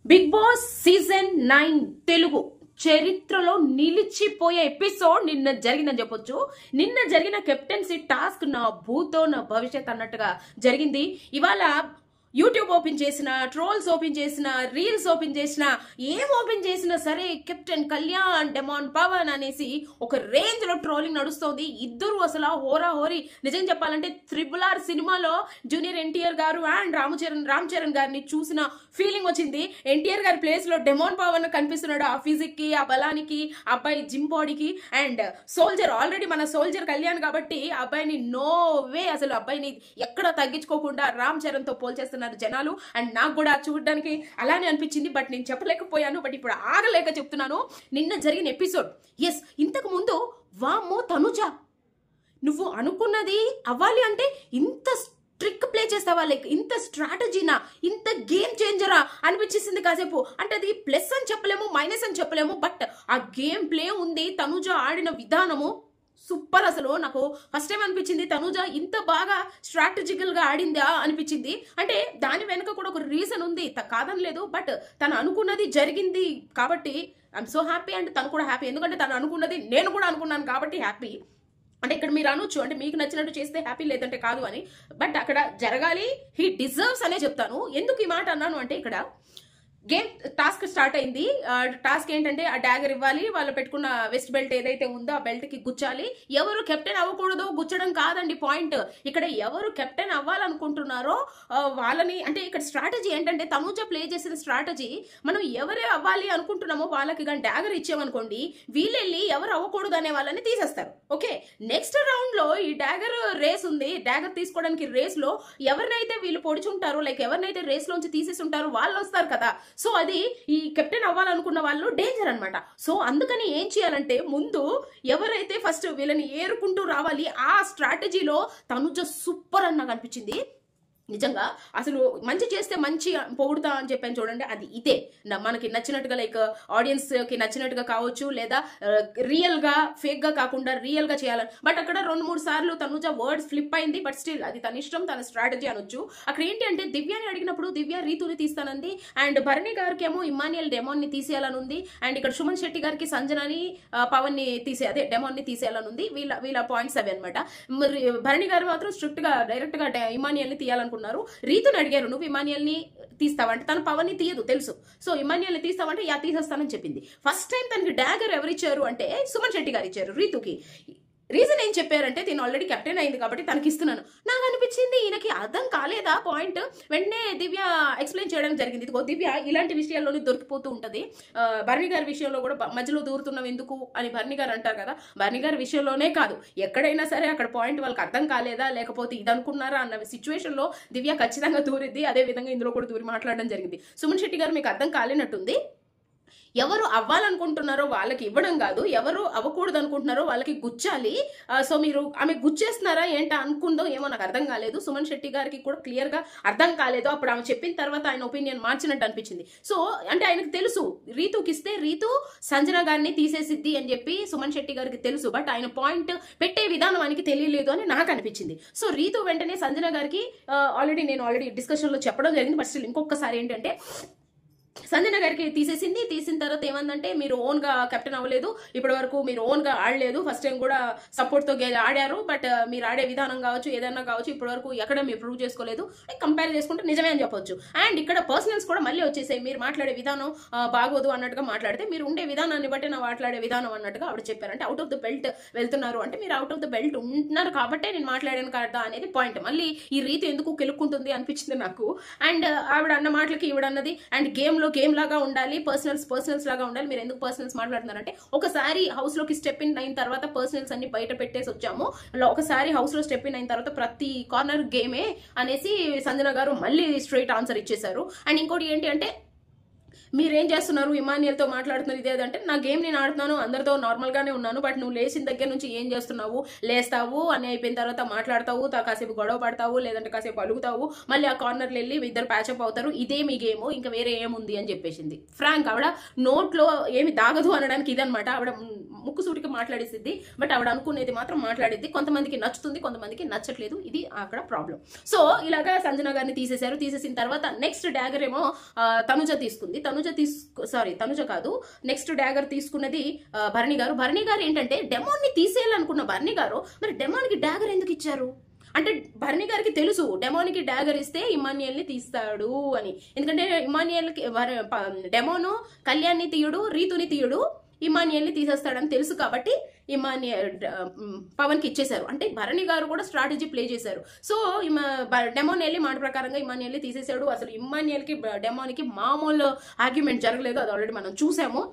Big boss season 9 Telugu చరిత్రలో నిలిచిపోయే episode నిన్న జరిగిందని చెప్పొచ్చు. నిన్న జరిగిన కెప్టెన్సీ టాస్క్ నా భూతో నా భవిష్యత్ అన్నట్టుగా జరిగింది. ఇవాళ యూట్యూబ్ ఓపెన్ చేసిన, ట్రోల్స్ ఓపెన్ చేసిన, రీల్స్ ఓపెన్ చేసిన, ఏం ఓపెన్ చేసినా సరే కెప్టెన్ కళ్యాణ్, డెమాన్ పవన్ అనేసి ఒక రేంజ్ లో ట్రోలింగ్ నడుస్తోంది. ఇద్దరు అసలు హోరా హోరీ. నిజం చెప్పాలంటే RRR సినిమాలో జూనియర్ ఎన్టీఆర్ గారు అండ్ రామ్ చరణ్ గారిని చూసిన ఫీలింగ్ వచ్చింది. ఎన్టీఆర్ గారి ప్లేస్ లో డెమాన్ పవన్ కనిపిస్తున్నాడు. ఆ ఫిజిక్ కి, ఆ బలానికి, అబ్బాయి జిమ్ బాడీకి. అండ్ సోల్జర్ ఆల్రెడీ మన సోల్జర్ కళ్యాణ్ కాబట్టి అబ్బాయిని నో వే, అసలు అబ్బాయిని ఎక్కడ తగ్గించుకోకుండా రామ్ చరణ్ తో పోల్చేస్తున్నారు జనాలు. అండ్ నాకు కూడా చూడడానికి అలానే అనిపించింది. బట్ నేను చెప్పలేకపోయాను. బట్ ఇప్పుడు ఆగలేక చెప్తున్నాను. నిన్న జరిగిన ఎపిసోడ్, ఎస్, ఇంతకు ముందు వామ్మో తనుజ, నువ్వు అనుకున్నది అవ్వాలి అంటే ఇంత ట్రిక్ ప్లే చేస్తావా, లైక్ ఇంత స్ట్రాటజీనా, ఇంత గేమ్ చేంజరా అనిపించేసింది కాసేపు. అంటే అది ప్లస్ అని చెప్పలేము, మైనస్ అని చెప్పలేము. బట్ ఆ గేమ్ ప్లే ఉంది. తనుజ ఆడిన విధానము సూపర్. అసలు నాకు ఫస్ట్ టైం అనిపించింది తనుజ ఇంత బాగా స్ట్రాటజికల్ గా ఆడిందా అనిపించింది. అంటే దాని వెనుక కూడా ఒక రీజన్ ఉంది, కాదనలేదు. బట్ తను అనుకున్నది జరిగింది కాబట్టి ఐఎమ్ సో హ్యాపీ. అండ్ తను కూడా హ్యాపీ, ఎందుకంటే తను అనుకున్నది నేను కూడా అనుకున్నాను కాబట్టి హ్యాపీ. అంటే ఇక్కడ మీరు అనొచ్చు, అంటే మీకు నచ్చినట్టు చేస్తే హ్యాపీ, లేదంటే కాదు అని. బట్ అక్కడ జరగాలి, హీ డిజర్వ్స్ అనే చెప్తాను. ఎందుకు ఈ మాట అన్నాను అంటే, ఇక్కడ గేమ్ టాస్క్ స్టార్ట్ అయింది. టాస్క్ ఏంటంటే ఆ డాగర్ ఇవ్వాలి, వాళ్ళు పెట్టుకున్న వెస్ట్ బెల్ట్ ఏదైతే ఉందో ఆ బెల్ట్ కి గుచ్చాలి. ఎవరు కెప్టెన్ అవ్వకూడదు, గుచ్చడం కాదండి పాయింట్. ఇక్కడ ఎవరు కెప్టెన్ అవ్వాలనుకుంటున్నారో వాళ్ళని, అంటే ఇక్కడ స్ట్రాటజీ ఏంటంటే తనుజ ప్లే చేసిన స్ట్రాటజీ, మనం ఎవరే అవ్వాలి అనుకుంటున్నామో వాళ్ళకి కానీ డాగర్ ఇచ్చామనుకోండి, వీళ్ళెళ్ళి ఎవరు అవ్వకూడదు అనే వాళ్ళని తీసేస్తారు. ఓకే, నెక్స్ట్ రౌండ్ లో ఈ డాగర్ రేస్ ఉంది. డాగర్ తీసుకోవడానికి రేస్ లో ఎవరినైతే వీళ్ళు పొడుచుంటారో, లైక్ ఎవరినైతే రేస్ లోంచి తీసేసి ఉంటారో వాళ్ళు వస్తారు కదా. సో అది ఈ కెప్టెన్ అవ్వాలనుకున్న వాళ్ళు డేంజర్ అనమాట. సో అందుకని ఏం చేయాలంటే, ముందు ఎవరైతే ఫస్ట్ వీళ్ళని ఏరుకుంటూ రావాలి, ఆ స్ట్రాటజీలో తనుజ సూపర్ అని నాకు అనిపించింది. నిజంగా అసలు మంచి చేస్తే మంచి పొగుడుతా అని చెప్పాను చూడండి, అది ఇదే మనకి నచ్చినట్టుగా, లైక్ ఆడియన్స్ కి నచ్చినట్టుగా కావచ్చు, లేదా రియల్ గా ఫేక్ గా కాకుండా రియల్ గా చేయాలని. బట్ అక్కడ 2-3 సార్లు తనుజ వర్డ్స్ ఫ్లిప్ అయింది. బట్ స్టిల్ అది తన ఇష్టం, తన స్ట్రాటజీ అనొచ్చు. అక్కడ ఏంటి అంటే, దివ్యాని అడిగినప్పుడు దివ్య రీతుని తీస్తానంది. అండ్ భరణి గారికి ఏమో ఇమాన్యుయల్ డెమాన్ ని తీసేయాలని ఉంది. అండ్ ఇక్కడ సుమన్ శెట్టి గారికి సంజనాని, పవన్ ని డెమాన్ ని తీసేయాలని ఉంది. వీళ్ళ పాయింట్స్ అవి అనమాట. భరణి గారు మాత్రం స్ట్రిక్ట్ గా డైరెక్ట్ గా ఇమాన్యుయల్ ని తీయాలనుకుంటున్నారు. రీతుని అడిగారు, నువ్వు ఇమాన్యుయల్ ని తీస్తావంటే, తను పవన్ ని తీయదు తెలుసు. సో ఇమాన్యుయల్ ని తీస్తావంటే యా తీసేస్తానని చెప్పింది. ఫస్ట్ టైం తనకి డాగర్ ఎవరిచ్చారు అంటే సుమన్ శెట్టి గారు ఇచ్చారు రీతుకి. రీజన్ ఏం చెప్పారంటే, నేను ఆల్రెడీ కెప్టెన్ అయింది కాబట్టి తనకి ఇస్తున్నాను. నాకు అనిపించింది ఈయనకి అర్థం కాలేదా పాయింట్. వెంటనే దివ్య ఎక్స్ప్లెయిన్ చేయడం జరిగింది. ఇదిగో దివ్య ఇలాంటి విషయాల్లోనే దొరికిపోతూ ఉంటది. భరణి గారి విషయంలో కూడా మధ్యలో దూరుతున్నాం ఎందుకు అని భరణి గారు అంటారు కదా. భరణి గారి విషయంలోనే కాదు, ఎక్కడైనా సరే అక్కడ పాయింట్ వాళ్ళకి అర్థం కాలేదా, లేకపోతే ఇది అనుకున్నారా అన్న సిచ్యువేషన్ లో దివ్య ఖచ్చితంగా దూరిద్ది. అదే విధంగా ఇందులో కూడా దూరి మాట్లాడడం జరిగింది. సుమన్ శెట్టి గారు మీకు అర్థం కాలేనట్టుంది. ఎవరు అవ్వాలనుకుంటున్నారో వాళ్ళకి ఇవ్వడం కాదు, ఎవరు అవ్వకూడదు అనుకుంటున్నారో వాళ్ళకి గుచ్చాలి. సో మీరు ఆమె గుచ్చేస్తున్నారా ఏంటో అనుకుందో ఏమో, నాకు అర్థం కాలేదు. సుమన్ శెట్టి గారికి కూడా క్లియర్ గా అర్థం కాలేదు. అప్పుడు ఆమె చెప్పిన తర్వాత ఆయన ఒపీనియన్ మార్చినట్టు అనిపించింది. సో అంటే ఆయనకు తెలుసు రీతుకి ఇస్తే రీతు సంజన గారిని తీసేసిద్ది అని చెప్పి సుమన్ శెట్టి గారికి తెలుసు. బట్ ఆయన పాయింట్ పెట్టే విధానం ఆయనకి తెలియలేదు అని నాకు అనిపించింది. సో రీతు వెంటనే సంజన గారికి నేను ఆల్రెడీ డిస్కషన్ లో చెప్పడం జరిగింది. బట్ స్టిల్ ఇంకొకసారి ఏంటంటే, సంజన గారికి తీసేసింది. తీసిన తర్వాత ఏమందంటే, మీరు ఓన్ గా కెప్టెన్ అవ్వలేదు, ఇప్పటి వరకు మీరు ఓన్ గా ఆడలేదు, ఫస్ట్ టైం కూడా సపోర్ట్ తో ఆడారు. బట్ మీరు ఆడే విధానం కావచ్చు, ఏదైనా కావచ్చు, ఇప్పటి వరకు ఎక్కడ మీరు ప్రూవ్ చేసుకోలేదు. కంపేర్ చేసుకుంటే నిజమే అని చెప్పొచ్చు. అండ్ ఇక్కడ పర్సనల్స్ కూడా మళ్ళీ వచ్చేసాయి. మీరు మాట్లాడే విధానం బాగోదు అన్నట్టుగా మాట్లాడితే, మీరు ఉండే విధానాన్ని బట్టి నా మాట్లాడే విధానం అన్నట్టుగా ఆవిడ చెప్పారంటే, అవుట్ ఆఫ్ ద బెల్ట్ వెళ్తున్నారు అంటే మీరు అవుట్ ఆఫ్ ద బెల్ట్ ఉంటున్నారు కాబట్టే నేను మాట్లాడాను కదా అనేది పాయింట్. మళ్ళీ ఈ రీతి ఎందుకు కెలుక్కుంటుంది అనిపించింది నాకు. అండ్ ఆవిడ అన్న మాటలకి ఈవిడ అన్నది, అండ్ గేమ్ లాగా ఉండాలి, పర్సనల్స్ లాగా ఉండాలి. మీరు ఎందుకు పర్సనల్స్ మాట్లాడుతున్నారంటే, ఒకసారి హౌస్ లోకి స్టెప్ ఇన్ అయిన తర్వాత పర్సనల్స్ అన్ని బయట పెట్టేసి వచ్చాము, ఒకసారి హౌస్ లో స్టెప్ ఇన్ అయిన తర్వాత ప్రతి కార్నర్ గేమే అనేసి సంజన గారు మళ్ళీ స్ట్రైట్ ఆన్సర్ ఇచ్చేశారు. అండ్ ఇంకోటి ఏంటి అంటే, మీరేం చేస్తున్నారు, ఇమాన్యుయల్ తో మాట్లాడుతున్నారు ఇదేదంటే, నా గేమ్ నేను ఆడుతున్నాను, అందరితో నార్మల్ గానే ఉన్నాను. బట్ నువ్వు లేచిన దగ్గర నుంచి ఏం చేస్తున్నావు, లేస్తావు అని అయిపోయిన తర్వాత మాట్లాడతావు, కాసేపు గొడవ పడతావు, లేదంటే కాసేపు అలుగుతావు, మళ్ళీ ఆ కార్నర్లు వెళ్ళి ఇద్దరు ప్యాచప్ అవుతారు, ఇదే మీ గేమ్, ఇంకా వేరే ఏముంది అని చెప్పేసింది. ఫ్రాంక్ ఆవిడ నోట్లో ఏమి దాగదు అనడానికి ఇదనమాట. ఆవిడ ముక్కుసూటికి మాట్లాడేసిద్ది. బట్ ఆవిడ అనుకునేది మాత్రం మాట్లాడిద్ది. కొంతమందికి నచ్చుతుంది, కొంతమందికి నచ్చట్లేదు. ఇది అక్కడ ప్రాబ్లం. సో ఇలాగా సంజన గారిని తీసేశారు. తీసేసిన తర్వాత నెక్స్ట్ డాగర్ ఏమో తనుజ తీసుకుంది. తనుజ కాదు, నెక్స్ట్ డాగర్ తీసుకున్నది భరణి గారు ఏంటంటే డెమోన్ ని తీసేయాలనుకున్న భరణి గారు మరి డెమోన్ కి డాగర్ ఎందుకు ఇచ్చారు అంటే భరణి గారికి తెలుసు డెమోన్కి డాగర్ ఇస్తే ఇమాన్యుయల్ ని తీస్తాడు అని. ఎందుకంటే ఇమాన్యుయల్ కి డెమోను కళ్యాణ్ని తీయడు, రీతుని తీయడు, ఇమాన్యుయల్ ని తీసేస్తాడని తెలుసు కాబట్టి పవన్ కి ఇచ్చేశారు. అంటే భరణి గారు కూడా స్ట్రాటజీ ప్లే చేశారు. సో డెమోన్ వెళ్ళి మాట ప్రకారంగా ఇమాన్యుయల్ ని తీసేశాడు. అసలు ఇమాన్యుయల్ కి డెమోన్ కి మామూలు ఆర్గ్యుమెంట్ జరగలేదు, అది ఆల్రెడీ మనం చూసాము.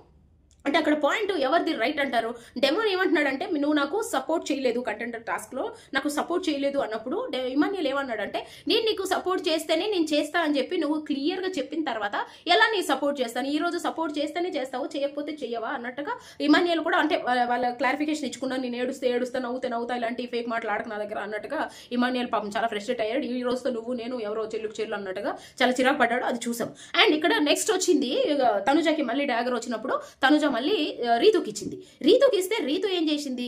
అంటే అక్కడ పాయింట్ ఎవరిది రైట్ అంటారు? డెమోన్ ఏమంటున్నాడంటే నువ్వు నాకు సపోర్ట్ చేయలేదు కంటెండర్ టాస్క్ లో, నాకు సపోర్ట్ చేయలేదు అన్నప్పుడు ఇమాన్యుయల్ ఏమన్నాడంటే నేను నీకు సపోర్ట్ చేస్తేనే నేను చేస్తా అని చెప్పి నువ్వు క్లియర్ గా చెప్పిన తర్వాత ఎలా నీ సపోర్ట్ చేస్తాను, ఈ రోజు సపోర్ట్ చేస్తేనే చేస్తావు, చేయకపోతే చెయ్యవా అన్నట్టుగా ఇమాన్యుయల్ కూడా అంటే వాళ్ళ క్లారిఫికేషన్ ఇచ్చుకున్నాను, నేను ఏడుస్తా నవ్వుతా ఇలాంటి ఫేక్ మాటలు ఆడక నా దగ్గర అన్నట్టుగా ఇమాన్యుయల్ పాపం చాలా ఫ్రస్ట్రేట్ అయ్యాడు. ఈ రోజుతో నువ్వు నేను ఎవరో చెల్లు అన్నట్టుగా చాలా చిరాకు పడ్డాడు, అది చూసాం. అండ్ ఇక్కడ నెక్స్ట్ వచ్చింది తనుజకి మళ్ళీ డాగర్ వచ్చినప్పుడు తనుజ మళ్ళీ రీతుకి ఇచ్చింది. రీతుకి ఇస్తే రీతు ఏం చేసింది?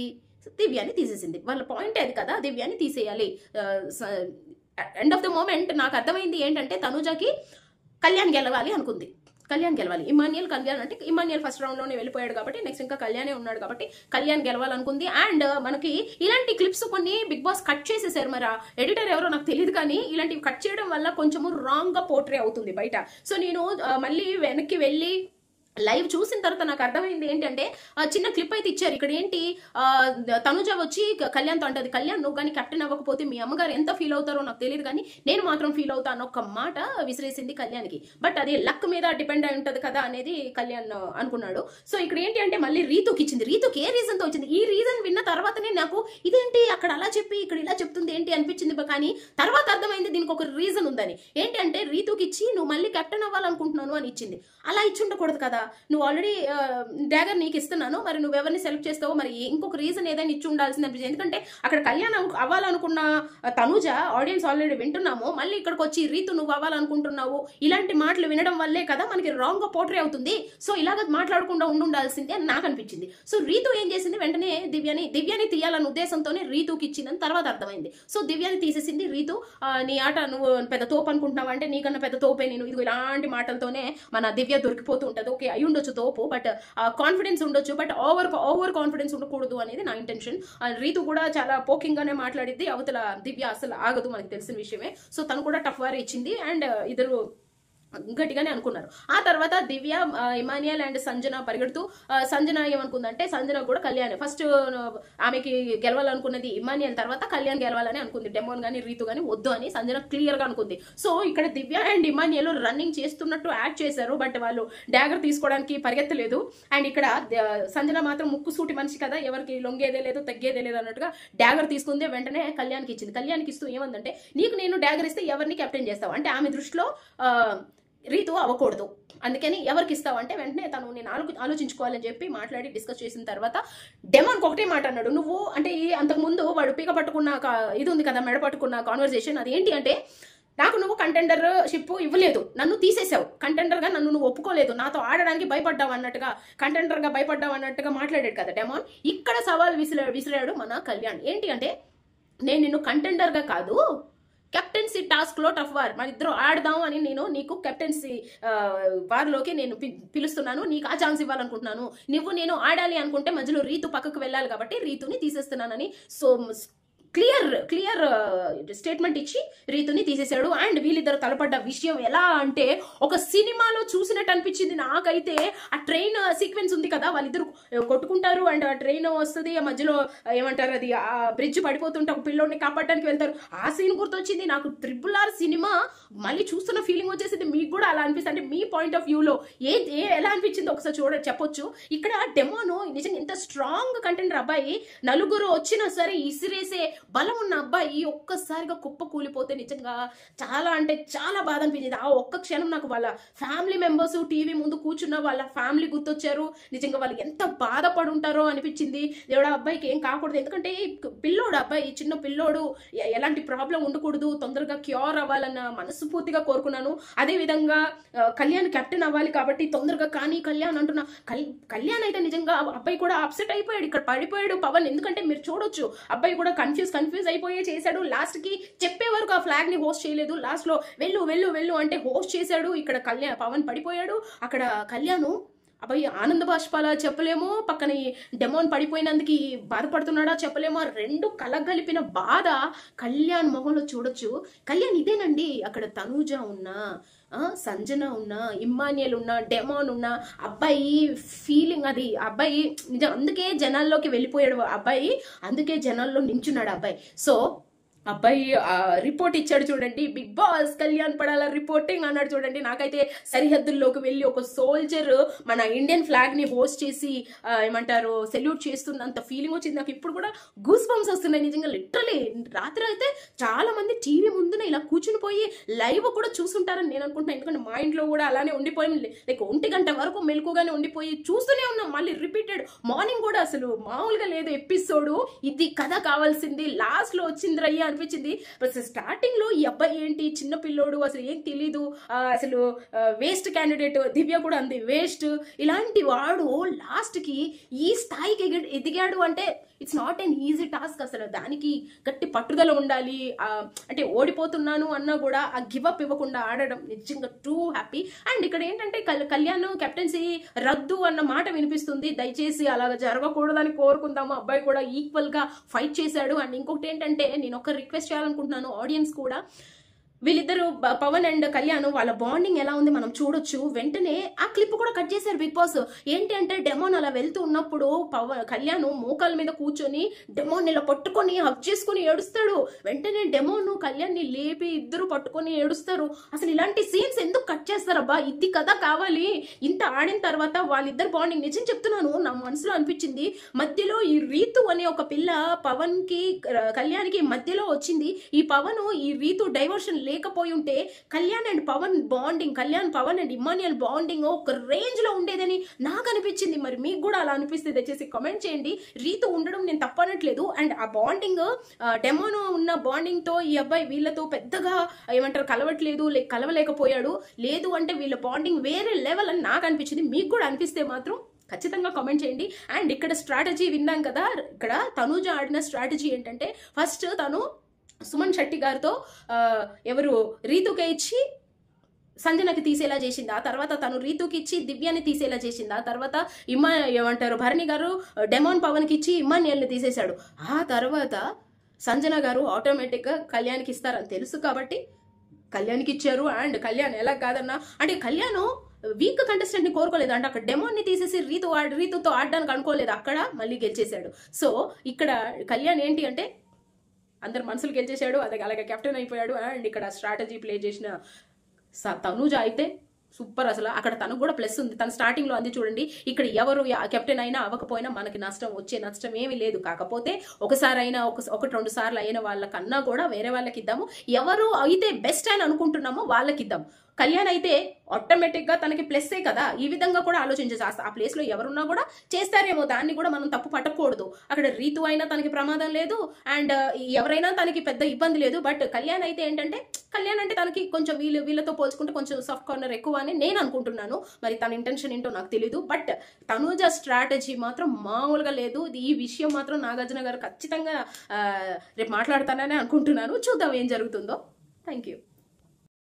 దివ్యాని తీసేసింది. వాళ్ళ పాయింట్ అది కదా, దివ్యాని తీసేయాలి. ఎండ్ ఆఫ్ ద మూమెంట్ నాకు అర్థమైంది ఏంటంటే తనుజకి కళ్యాణ్ గెలవాలి అనుకుంది. ఇమాన్యుయల్ కళ్యాణ్ అంటే ఇమాన్యుయల్ ఫస్ట్ రౌండ్ లోనే వెళ్ళిపోయాడు కాబట్టి నెక్స్ట్ ఇంకా కళ్యాణే ఉన్నాడు కాబట్టి కళ్యాణ్ గెలవాలనుకుంది. అండ్ మనకి ఇలాంటి క్లిప్స్ కొన్ని బిగ్ బాస్ కట్ చేసేసారు. మరి ఎడిటర్ ఎవరో నాకు తెలియదు కానీ ఇలాంటివి కట్ చేయడం వల్ల కొంచెము రాంగ్ గా పోర్ట్రే అవుతుంది బయట. సో నేను మళ్ళీ వెనక్కి వెళ్ళి లైవ్ చూసిన తర్వాత నాకు అర్థమైంది ఏంటంటే చిన్న క్లిప్ అయితే ఇచ్చారు. ఇక్కడ ఏంటి తనుజ వచ్చి కళ్యాణ్తో అంటది, కళ్యాణ్ నువ్వు కానీ కెప్టెన్ అవ్వకపోతే మీ అమ్మగారు ఎంత ఫీల్ అవుతారో నాకు తెలియదు కానీ నేను మాత్రం ఫీల్ అవుతాను ఒక మాట విసిరేసింది కళ్యాణ్కి. బట్ అది లక్ మీద డిపెండ్ అయి ఉంటది కదా అనేది కళ్యాణ్ అనుకున్నాడు. సో ఇక్కడ ఏంటి అంటే మళ్ళీ రీతుకి ఇచ్చింది. రీతుకి ఏ రీజన్ తో వచ్చింది? ఈ రీజన్ విన్న తర్వాతనే నాకు ఇదేంటి అక్కడ అలా చెప్పి ఇక్కడ ఇలా చెప్తుంది ఏంటి అనిపించింది. కానీ తర్వాత అర్థమైంది దీనికి ఒక రీజన్ ఉందని. ఏంటి అంటే రీతుకి ఇచ్చి నువ్వు మళ్ళీ కెప్టెన్ అవ్వాలనుకుంటున్నాను అని ఇచ్చింది. అలా ఇచ్చి ఉండకూడదు కదా, నువ్వు ఆల్రెడీ డాగర్ నీకు ఇస్తున్నాను, మరి నువ్వు ఎవరిని సెలెక్ట్ చేస్తావో మరి ఇంకొక రీజన్ ఏదైనా ఇచ్చి ఉండాల్సింది అనిపించింది. ఎందుకంటే అక్కడ కళ్యాణ్ అవ్వాలనుకున్న తనుజ ఆడియన్స్ ఆల్రెడీ వింటున్నాము, మళ్ళీ ఇక్కడికి వచ్చి రీతు నువ్వు అవ్వాలనుకుంటున్నావు ఇలాంటి మాటలు వినడం వల్లే కదా మనకి రాంగ్ గా పోర్ట్రే అవుతుంది. సో ఇలాగ మాట్లాడకుండా ఉండాల్సింది అని నాకు అనిపించింది. సో రీతు ఏం చేసింది, వెంటనే దివ్యాని తీయాలన్న ఉద్దేశంతోనే రీతుకి ఇచ్చిందని తర్వాత అర్థమైంది. సో దివ్యాని తీసేసింది. రీతు నీ ఆట నువ్వు పెద్ద తోపు అనుకుంటున్నావు అంటే నీకన్నా పెద్ద తోపే నేను, ఇది ఇలాంటి మాటలతోనే మన దివ్య దొరికిపోతూ ఉంటది. ఓకే అయి ఉండొచ్చు తోపు, బట్ కాన్ఫిడెన్స్ ఉండొచ్చు, బట్ ఓవర్ కాన్ఫిడెన్స్ ఉండకూడదు అనేది నా ఇంటెన్షన్. రీతు కూడా చాలా పోకింగ్ గానే మాట్లాడిద్ది, అవతల దివ్య అసలు ఆగదు, మనకి తెలిసిన విషయమే. సో తను కూడా టఫ్ వార్ ఇచ్చింది అండ్ ఇద్దరు గట్టిగానే అనుకున్నారు. ఆ తర్వాత దివ్య, ఇమాన్యుయల్ అండ్ సంజన పరిగెడుతూ సంజన ఏమనుకుందంటే సంజన కూడా కళ్యాణ్ ఫస్ట్ ఆమెకి గెలవాలనుకున్నది ఇమాన్యుయల్, తర్వాత కళ్యాణ్ గెలవాలని అనుకుంది. డెమోన్ గానీ రీతు గానీ వద్దు అని సంజన క్లియర్ గా అనుకుంది. సో ఇక్కడ దివ్య అండ్ ఇమాన్యుయల్ రన్నింగ్ చేస్తున్నట్టు యాడ్ చేశారు, బట్ వాళ్ళు డాగర్ తీసుకోవడానికి పరిగెత్తలేదు. అండ్ ఇక్కడ సంజన మాత్రం ముక్కు సూటి మనిషి కదా, ఎవరికి లొంగేదే లేదు తగ్గేదే లేదు అన్నట్టుగా డాగర్ తీసుకుంది. వెంటనే కళ్యాణ్కి ఇచ్చింది. కళ్యాణ్కి ఇస్తూ ఏమందంటే నీకు నేను డాగర్ ఇస్తే ఎవరిని కెప్టెన్ చేస్తావు అంటే ఆమె దృష్టిలో రీతు అవ్వకూడదు, అందుకని ఎవరికి ఇస్తావు అంటే వెంటనే తను నేను ఆలోచించుకోవాలని చెప్పి మాట్లాడి డిస్కస్ చేసిన తర్వాత డెమోన్కి ఒకటే మాట అన్నాడు, నువ్వు అంటే అంతకుముందు వాడు పీక పట్టుకున్న ఇది ఉంది కదా, మెడ పట్టుకున్న కాన్వర్సేషన్, అది ఏంటి అంటే నాకు నువ్వు కంటెండర్ షిప్ ఇవ్వలేదు, నన్ను తీసేసావు, కంటెండర్ గా నన్ను నువ్వు ఒప్పుకోలేదు, నాతో ఆడడానికి భయపడ్డావు అన్నట్టుగా, కంటెండర్ గా భయపడ్డావు అన్నట్టుగా మాట్లాడాడు కదా డెమోన్. ఇక్కడ సవాల్ విసిరాడు మన కళ్యాణ్. ఏంటి అంటే నేను నిన్ను కంటెండర్ గా కాదు కెప్టెన్సీ టాస్క్ లో టఫ్ వార్ మన ఇద్దరు ఆడదాం అని నేను నీకు కెప్టెన్సీ వార్లోకి నేను పిలుస్తున్నాను, నీకు ఆ ఛాన్స్ ఇవ్వాలనుకుంటున్నాను. నువ్వు నేను ఆడాలి అనుకుంటే మధ్యలో రీతు పక్కకు వెళ్ళాలి కాబట్టి రీతుని తీసేస్తున్నానని సో క్లియర్ స్టేట్మెంట్ ఇచ్చి రీతుని తీసేశాడు. అండ్ వీళ్ళిద్దరు తలపడ్డ విషయం ఎలా అంటే ఒక సినిమాలో చూసినట్టు అనిపించింది నాకైతే. ఆ ట్రైన్ సీక్వెన్స్ ఉంది కదా, వాళ్ళిద్దరు కొట్టుకుంటారు అండ్ ఆ ట్రైన్ వస్తుంది, ఆ మధ్యలో ఏమంటారు అది ఆ బ్రిడ్జ్ పడిపోతుంటే ఒక పిల్లోడిని కాపాడడానికి వెళ్తారు, ఆ సీన్ గుర్తొచ్చింది నాకు. RRR సినిమా మళ్ళీ చూస్తున్న ఫీలింగ్ వచ్చేసింది. మీకు కూడా అలా అనిపిస్తుంది అంటే మీ పాయింట్ ఆఫ్ వ్యూలో ఎలా అనిపించింది ఒకసారి చెప్పొచ్చు. ఇక్కడ డెమోను నిజంగా ఎంత స్ట్రాంగ్ కంటెండర్ అబ్బాయి, నలుగురు వచ్చినా సరే ఇసిరేసే బలం ఉన్న అబ్బాయి ఒక్కసారిగా కుప్ప కూలిపోతే నిజంగా చాలా అంటే చాలా బాధ అనిపించింది. ఆ ఒక్క క్షణం నాకు వాళ్ళ ఫ్యామిలీ మెంబర్స్ టీవీ ముందు కూర్చున్న వాళ్ళ ఫ్యామిలీ గుర్తొచ్చారు. నిజంగా వాళ్ళు ఎంత బాధపడి ఉంటారో అనిపించింది. దేవుడా అబ్బాయికి ఏం కాకూడదు, ఎందుకంటే పిల్లోడు అబ్బాయి చిన్న పిల్లోడు, ఎలాంటి ప్రాబ్లం ఉండకూడదు, తొందరగా క్యూర్ అవ్వాలన్న మనస్ఫూర్తిగా కోరుకున్నాను. అదే విధంగా కళ్యాణ్ కెప్టెన్ అవ్వాలి కాబట్టి తొందరగా కానీ కళ్యాణ్ అంటున్నా. కళ్యాణ్ అయితే నిజంగా అబ్బాయి కూడా అప్సెట్ అయిపోయాడు, ఇక్కడ పడిపోయాడు పవన్. ఎందుకంటే మీరు చూడొచ్చు అబ్బాయి కూడా కన్ఫ్యూజ్ కన్ఫ్యూజ్ అయిపోయే చేశాడు. లాస్ట్ కి చెప్పే వరకు ఆ ఫ్లాగ్ ని హోస్ట్ చేయలేదు. లాస్ట్ లో వెళ్ళు వెళ్ళు వెళ్ళు అంటే హోస్ట్ చేశాడు. ఇక్కడ పవన్ పడిపోయాడు. అక్కడ కళ్యాణ్ అబ్బాయి ఆనంద బాష్పాలా చెప్పలేమో, పక్కన డెమోన్ పడిపోయినందుకు బాధపడుతున్నాడా చెప్పలేమో. రెండు కలగలిపిన బాధ కళ్యాణ్ మొహంలో చూడొచ్చు. కళ్యాణ్ ఇదేనండి, అక్కడ తనూజ ఉన్నా, సంజన ఉన్నా, ఇమ్మాన్యుయల్ ఉన్నా, డెమోన్ ఉన్నా, అబ్బాయి ఫీలింగ్ అది. అబ్బాయి నిజం, అందుకే జనాల్లోకి వెళ్ళిపోయాడు అబ్బాయి, అందుకే జనాల్లో నించున్నాడు అబ్బాయి. సో అబ్బాయి రిపోర్ట్ ఇచ్చాడు చూడండి, Bigg Boss Kalyan Padala reporting అన్నాడు చూడండి. నాకైతే సరిహద్దుల్లోకి వెళ్ళి ఒక సోల్జర్ మన ఇండియన్ ఫ్లాగ్ ని హోస్ట్ చేసి ఏమంటారు సెల్యూట్ చేస్తున్నంత ఫీలింగ్ వచ్చింది నాకు. ఇప్పుడు కూడా గూస్ బంప్స్ వస్తున్నాయి నిజంగా. లిటరలీ రాత్రి అయితే చాలా మంది టీవీ ముందున ఇలా కూర్చుని పోయి లైవ్ కూడా చూసుంటారని నేను అనుకుంటున్నాను. ఎందుకంటే మా ఇంట్లో కూడా అలానే ఉండిపోయి లైక్ 1 గంట వరకు మెలకుగానే ఉండిపోయి చూస్తూనే ఉన్నాం. మళ్ళీ రిపీటెడ్ మార్నింగ్ కూడా అసలు మామూలుగా లేదు ఎపిసోడ్. ఇది కథ కావాల్సింది లాస్ట్ లో వచ్చిందిరయ్యా అనిపించింది. స్టార్టింగ్ లో ఈ అబ్బాయి ఏంటి చిన్న పిల్లోడు, అసలు ఏం తెలీదు, అసలు వేస్ట్ క్యాండిడేట్, దివ్య కూడా అంది వేస్ట్. ఇలాంటి వాడు లాస్ట్ కి ఈ స్థాయికి ఎదిగాడు అంటే it's not an easy task. అసలు దానికి గట్టి పట్టుదల ఉండాలి. అంటే ఓడిపోతున్నాను అన్నా కూడా ఆ గివ్ అప్ ఇవ్వకుండా ఆడడం నిజంగా టూ హ్యాపీ. అండ్ ఇక్కడ ఏంటంటే కళ్యాణ్ కెప్టెన్సీ రద్దు అన్న మాట వినిపిస్తుంది. దయచేసి అలాగ జరగకూడదని కోరుకుందాము. అబ్బాయి కూడా ఈక్వల్ గా ఫైట్ చేశాడు. అండ్ ఇంకొకటి ఏంటంటే నేను ఒక రిక్వెస్ట్ చేయాలనుకుంటున్నాను ఆడియన్స్ కూడా, వీళ్ళిద్దరు పవన్ అండ్ కళ్యాణ్ వాళ్ళ బాండింగ్ ఎలా ఉంది మనం చూడొచ్చు. వెంటనే ఆ క్లిప్ కూడా కట్ చేశారు బిగ్ బాస్. ఏంటి అంటే డెమోన్ అలా వెళ్తూ ఉన్నప్పుడు కళ్యాణ్ మోకాల మీద కూర్చొని డెమోన్ ఇలా పట్టుకొని హక్ చేసుకుని ఏడుస్తాడు. వెంటనే డెమోన్ కళ్యాణ్ ని లేపి ఇద్దరు పట్టుకొని ఏడుస్తారు. అసలు ఇలాంటి సీన్స్ ఎందుకు కట్ చేస్తారబ్బా? ఇది కదా కావాలి. ఇంత ఆడిన తర్వాత వాళ్ళిద్దరు బాండింగ్ నిజం చెప్తున్నాను, నా మనసులో అనిపించింది. మధ్యలో ఈ రీతు అనే ఒక పిల్ల పవన్ కి కళ్యాణ్ కి మధ్యలో వచ్చింది. ఈ పవన్ ఈ రీతు డైవర్షన్ లేకపోయి ఉంటే Kalyan and Pawan bonding, Kalyan Pawan and Emmanuel bonding ఒక రేంజ్ లో ఉండేదని నాకు అనిపించింది. మరి మీకు కూడా అలా అనిపిస్తే దయచేసి కామెంట్ చేయండి. రీతు ఉండడం నేను తప్పనట్లేదు. అండ్ ఆ బాండింగ్ డెమోను ఉన్న బాండింగ్ తో ఈ అబ్బాయి వీళ్ళతో పెద్దగా ఏమంటారు కలవట్లేదు, కలవలేకపోయాడు. లేదు అంటే వీళ్ళ బాండింగ్ వేరే లెవెల్ అని నాకు అనిపించింది. మీకు కూడా అనిపిస్తే మాత్రం ఖచ్చితంగా కామెంట్ చేయండి. అండ్ ఇక్కడ స్ట్రాటజీ విన్నాం కదా, ఇక్కడ తనూజ ఆడిన స్ట్రాటజీ ఏంటంటే ఫస్ట్ తను సుమన్ శెట్టి గారితో ఎవరు రీతుకే ఇచ్చి సంజనకి తీసేలా చేసింది. ఆ తర్వాత తను రీతుకి ఇచ్చి దివ్యాని తీసేలా చేసింది. ఆ తర్వాత ఏమంటారు భరణి గారు డెమోన్ పవన్ కి ఇచ్చి ఇమ్మాన్యుయల్ని తీసేశాడు. ఆ తర్వాత సంజన గారు ఆటోమేటిక్ గా కళ్యాణ్కి ఇస్తారని తెలుసు కాబట్టి కళ్యాణ్కి ఇచ్చారు. అండ్ కళ్యాణ్ ఎలా కాదన్నా అంటే కళ్యాణ్ వీక్ కంటెస్టెంట్ ని కోరుకోలేదు. అంటే అక్కడ డెమోన్ ని తీసేసి రీతుతో ఆడడానికి అనుకోలేదు, అక్కడ మళ్ళీ గెలిచేశాడు. సో ఇక్కడ కళ్యాణ్ ఏంటి అంటే అందరు మనసులు గెలిచేశాడు, అలాగే కెప్టెన్ అయిపోయాడు. అండ్ ఇక్కడ స్ట్రాటజీ ప్లే చేసిన తనూజ అయితే సూపర్. అసలు అక్కడ తనకు కూడా ప్లస్ ఉంది. తను స్టార్టింగ్ లో అంది చూడండి, ఇక్కడ ఎవరు కెప్టెన్ అయినా అవ్వకపోయినా మనకి నష్టం ఏమీ లేదు. కాకపోతే ఒకసారి అయినా 1-2 సార్లు అయిన వాళ్ళకన్నా కూడా వేరే వాళ్ళకి ఇద్దాము. ఎవరు అయితే బెస్ట్ అని అనుకుంటున్నామో వాళ్ళకి ఇద్దాం. కళ్యాణ్ అయితే ఆటోమేటిక్ గా తనకి ప్లస్సే కదా. ఈ విధంగా కూడా ఆలోచించచ్చు. ఆ ప్లేస్ లో ఎవరున్నా కూడా చేస్తారేమో, దాన్ని కూడా మనం తప్పు పట్టకూడదు. అక్కడ రీతు అయినా తనకి ప్రమాదం లేదు, అండ్ ఎవరైనా తనకి పెద్ద ఇబ్బంది లేదు. బట్ కళ్యాణ్ అయితే ఏంటంటే కళ్యాణ్ అంటే తనకి కొంచెం వీళ్ళతో పోల్చుకుంటే కొంచెం సాఫ్ట్ కార్నర్ ఎక్కువ అని నేను అనుకుంటున్నాను. మరి తన ఇంటెన్షన్ ఏంటో నాకు తెలీదు. బట్ తనూజ స్ట్రాటజీ మాత్రం మామూలుగా లేదు. ఈ విషయం మాత్రం నాగార్జున గారు ఖచ్చితంగా రేపు మాట్లాడతానని అనుకుంటున్నాను. చూద్దాం ఏం జరుగుతుందో. Thank you.